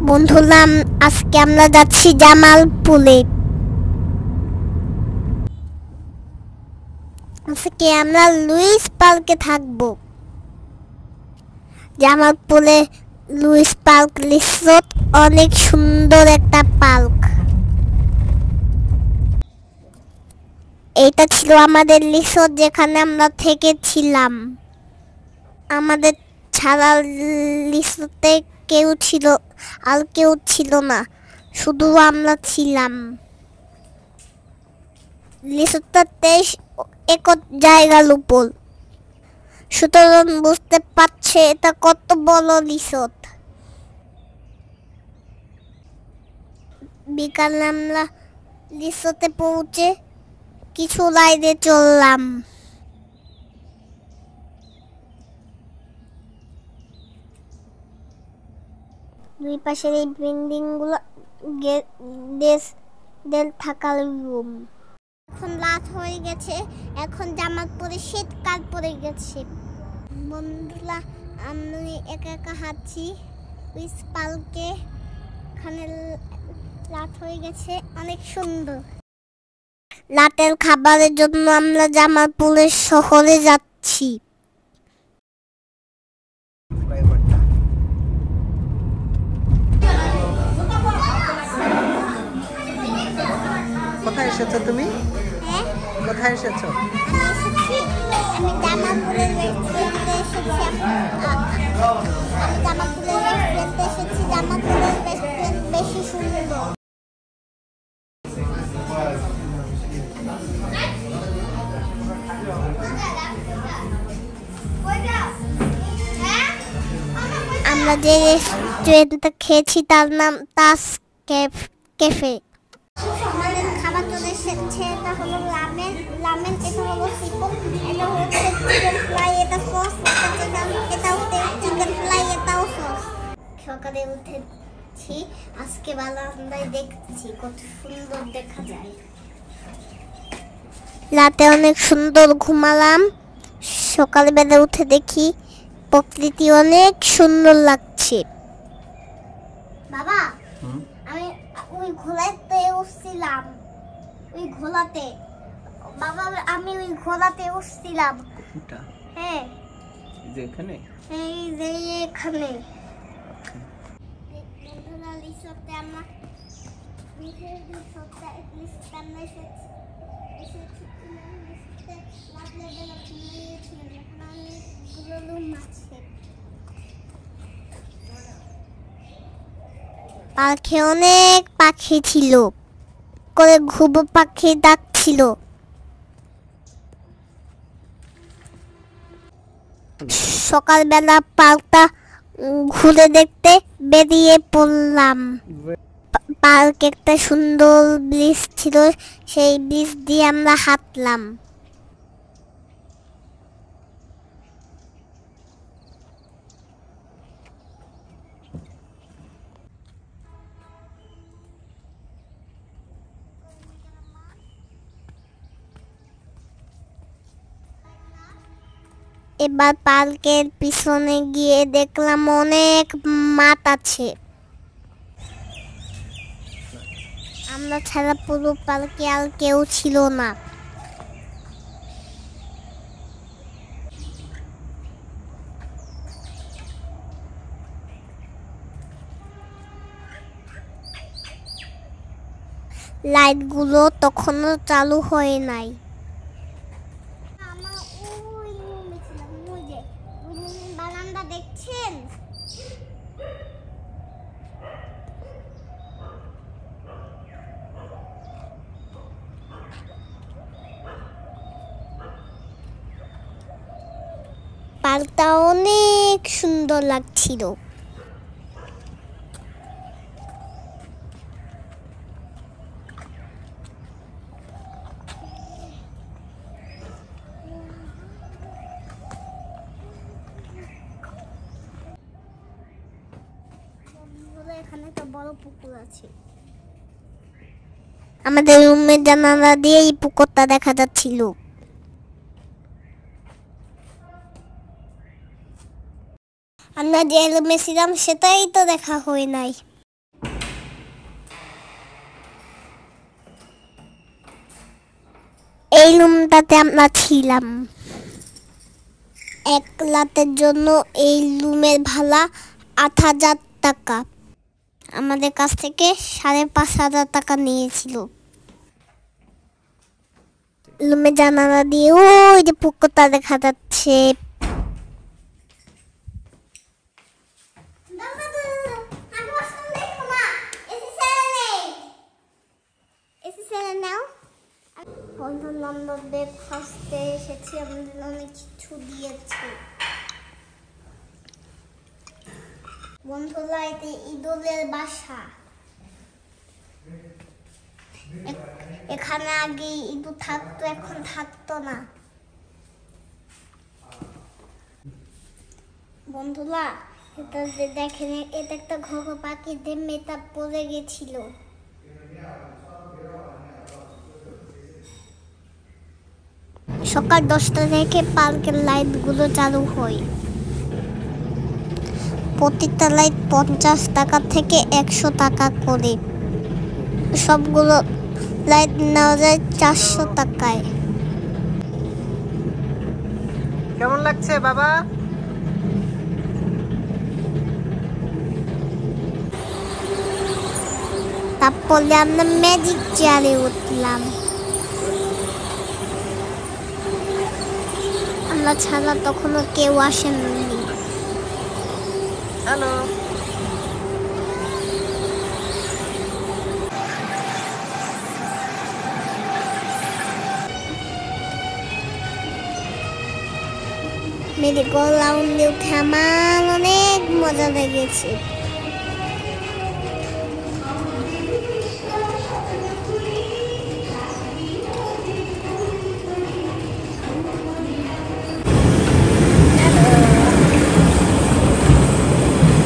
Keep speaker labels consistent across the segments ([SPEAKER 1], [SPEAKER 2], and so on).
[SPEAKER 1] বন্ধুরা, আজকে আমরা যাচ্ছি জামালপুরে। আজকে আমরা লুইস পার্কে থাকবো। জামালপুরে লুইস পার্ক রিসোর্ট অনেক সুন্দর একটা পার্ক। এটা ছিল আমাদের রিসোর্ট, যেখানে আমরা থেকেছিলাম। আমাদের ছাড়া রিসোর্টে কেউ ছিল না, শুধু আমরা ছিলাম। রিসোর্টটা 23 একর জায়গার উপর, সুতরাং বুঝতে পারছে এটা কত বড় রিসোর্ট। বিকালে আমরা রিসোর্টে পৌঁছে কিছু রাইডে চললাম। দুই পাশের এই বিল্ডিং গুলো থাকার রুম। এখন রাত হয়ে গেছে, এখন জামালপুরে শীতকাল পড়ে গেছে। বন্ধুরা, আমি একা একা হাঁটছি লুইস পার্কে। এখানে রাত হয়ে গেছে, অনেক সুন্দর। রাতের খাবারের জন্য আমরা জামালপুরের শহরে যাচ্ছি।
[SPEAKER 2] কোথায় এসেছো তুমি? কোথায় এসেছো?
[SPEAKER 1] আমি জামালপুরের রেস্টুরেন্টে এসেছি। জামালপুরের রেস্টুরেন্ট বেশি সুন্দর। আমরা যে রেস্টুরেন্টটা খেয়েছি তার নাম তাজ ক্যাফে। আমাদের খাবার চলে এসেছে। এটা হলো রামেন, এটা হলো সিপপ, এটা হচ্ছে চিকেন ফ্রাই, এটা সস, এটা হচ্ছে চিকেন ফ্রাই, এটাও সস। সকালে উঠেছি, আজকে বারান্দায় দেখছি কত সুন্দর দেখা যায়। রাতে অনেক সুন্দর ঘুমালাম। সকালবেলা উঠে দেখি প্রকৃতি অনেক সুন্দর লাগছে। বাবা, আমি ওই ঘোড়াতে উঠছিলাম। বাবা, আমি ওই ঘোড়াতে উঠছিলাম। হ্যাঁ,
[SPEAKER 2] এখানে।
[SPEAKER 1] এই যে এখানে। বন্ধুরা, রিসোর্টে আমরা পার্কে অনেক পাখি ছিল, করে ঘুঘু পাখি ডাকছিল। সকালবেলা পার্কটা ঘুরে দেখতে বেরিয়ে পড়লাম। পার্কে একটা সুন্দর ব্রিজ ছিল, সেই ব্রিজ দিয়ে আমরা হাঁটলাম। এবার পার্কের পিছনে গিয়ে দেখলাম অনেক মাঠ আছে। আমরা ছাড়া পুরো পার্কে আর কেউ ছিল না। লাইটগুলো তখনও চালু হয় নাই। বারান্দা দেখছেন? পার্কটা অনেক সুন্দর লাগছিল। এখানে একটা বড় পুকুর আছে। আমাদের রুমের জানালা দিয়ে এই পুকুরটা দেখা যাচ্ছিল। আমরা যে রুমে ছিলাম সেটাই তো দেখা হয় নাই। এই রুমটাতে আমরা ছিলাম। এক রাতের জন্য এই রুমের ভাড়া ৮,০০০ টাকা। আমাদের কাছ থেকে ৫,৫০০ টাকা নিয়েছিল। রুমে জানালা দিয়ে ওই যে পুকুরটা দেখা যাচ্ছে। বন্ধু-বান্ধব ব্রেকফাস্টে এসেছি, আমাদের অনেক কিছু দিয়েছে। বন্ধুরা, এটি ইঁদুরের বাসা। এখানে আগে ইঁদুর থাকতো, এখন থাকতো না। বন্ধুরা, এটা দেখেন, এটা একটা ঘোড়া পাখি দিয়ে মেটা পড়ে গেছিল। সকাল 10টা থেকে পার্কের লাইটগুলো চালু হয়। প্রতিটা লাইট 50 টাকা থেকে 100 টাকা করে। সবগুলো লাইট নেওয়া যায় 400 টাকায়।
[SPEAKER 2] কেমন লাগছে বাবা?
[SPEAKER 1] তারপরে আমরা ম্যাজিক চেয়ারে উঠলাম। আমরা ছাড়া তখনও কেউ আসেননি।
[SPEAKER 2] হ্যালো।
[SPEAKER 1] মেডিকেল রাউন্ডে উঠে আমার অনেক মজা লেগেছে।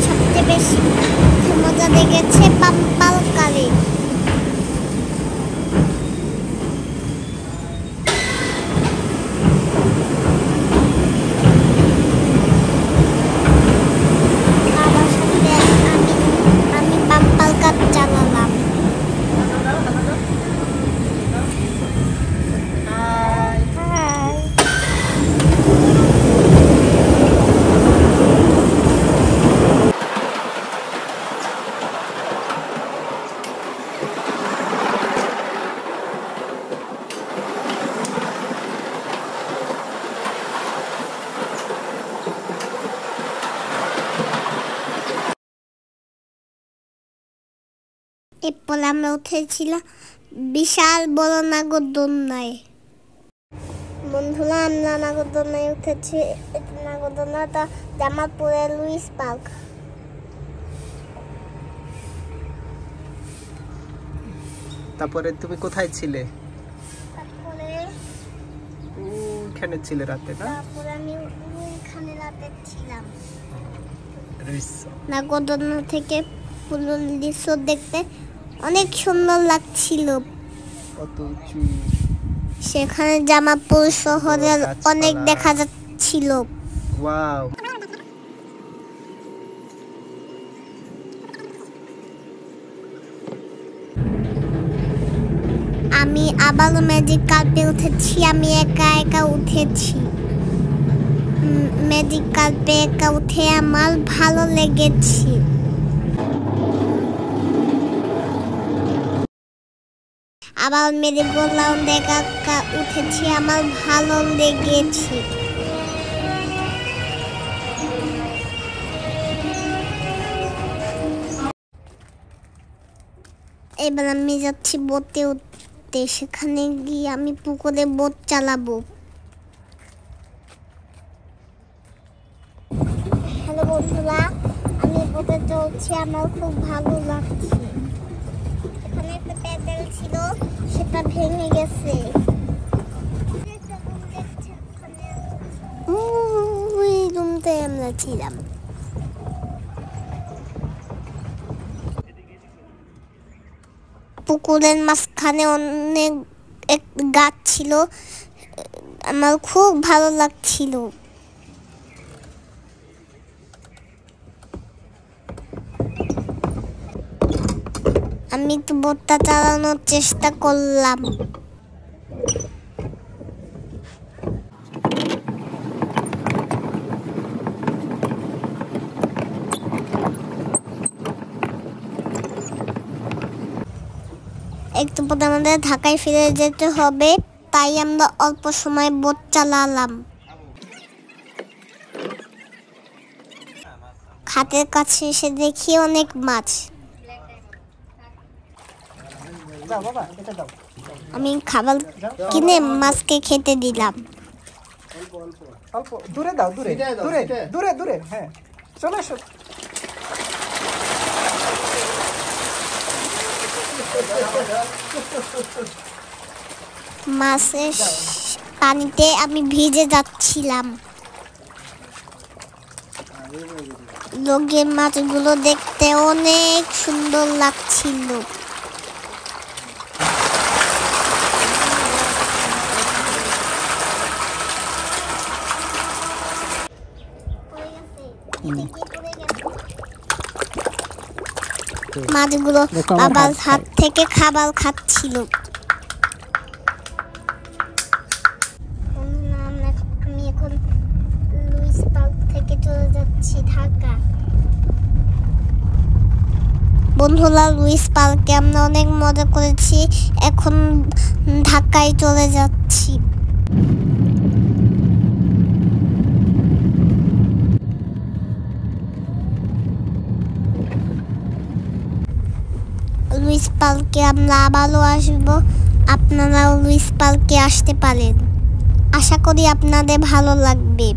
[SPEAKER 1] সবচেয়ে বেশি মজা লেগেছে পাম্পাল কারে। এরপর আমরা উঠেছিলাম বিশাল বড় নাগরদোলনায়। বন্ধুরা, আমরা নাগরদোলনায় উঠেছি। নাগরদোলনাটা জামালপুরের লুইস পার্ক।
[SPEAKER 2] তারপরে তুমি কোথায় ছিলে?
[SPEAKER 1] তারপরে
[SPEAKER 2] ওইখানে ছিলে রাতে, না?
[SPEAKER 1] তারপরে আমি ওইখানে রাতে ছিলাম।
[SPEAKER 2] রিসর্ট।
[SPEAKER 1] নাগরদোলনা থেকে পুরো দৃশ্য দেখতে অনেক সুন্দর লাগছিল।
[SPEAKER 2] কত উঁচু।
[SPEAKER 1] সেখানে জামালপুর শহরের অনেক দেখা যাচ্ছিল।
[SPEAKER 2] ওয়াও।
[SPEAKER 1] আমি আবারও ম্যাজিক কার্পে উঠেছি। আমি একা একা উঠেছি। ম্যাজিক কার্পে একা উঠে আমার ভালো লেগেছে। আবার মেরিগোল্ড রাউন্ডে একা একা উঠেছি, আমার ভালো লেগেছে। এবার আমি যাচ্ছি বোটে উঠতে। সেখানে গিয়ে আমি পুকুরে বোট চালাবো। হ্যালো বন্ধুরা, আমি বোটে চলছি, আমার খুব ভালো লাগছে। এখানে একটা প্যাডেল ছিল, সেটা ভেঙে গেছে। ওই রুমটায় আমরা ছিলাম। পুকুরের মাঝখানে অনেক এক গাছ ছিল, আমার খুব ভালো লাগছিল। আমি একটু বোটটা চালানোর চেষ্টা করলাম। একটু পরে আমাদের ঢাকায় ফিরে যেতে হবে, তাই আমরা অল্প সময় বোট চালালাম। খাতের কাছে এসে দেখি অনেক মাছ। আমি খাবার কিনে মাছকে খেতে দিলাম।
[SPEAKER 2] অল্প দূরে দাও, দূরে দূরে দূরে দূরে। হ্যাঁ, চলে এসো।
[SPEAKER 1] মাছের পানিতে আমি ভিজে যাচ্ছিলাম। লোকের মাছগুলো দেখতে অনেক সুন্দর লাগছিল। মাছগুলো বাবার হাত থেকে খাবার খাচ্ছিল। আমি এখন লুইস পার্ক থেকে চলে যাচ্ছি ঢাকা। বন্ধুরা, লুইস পার্কে আমরা অনেক মজা করেছি, এখন ঢাকায় চলে যাচ্ছি। লুইস পার্কে আমরা আবারও আসবো, আপনারাও লুইস পার্কে আসতে পারেন। আশা করি আপনাদের ভালো লাগবে।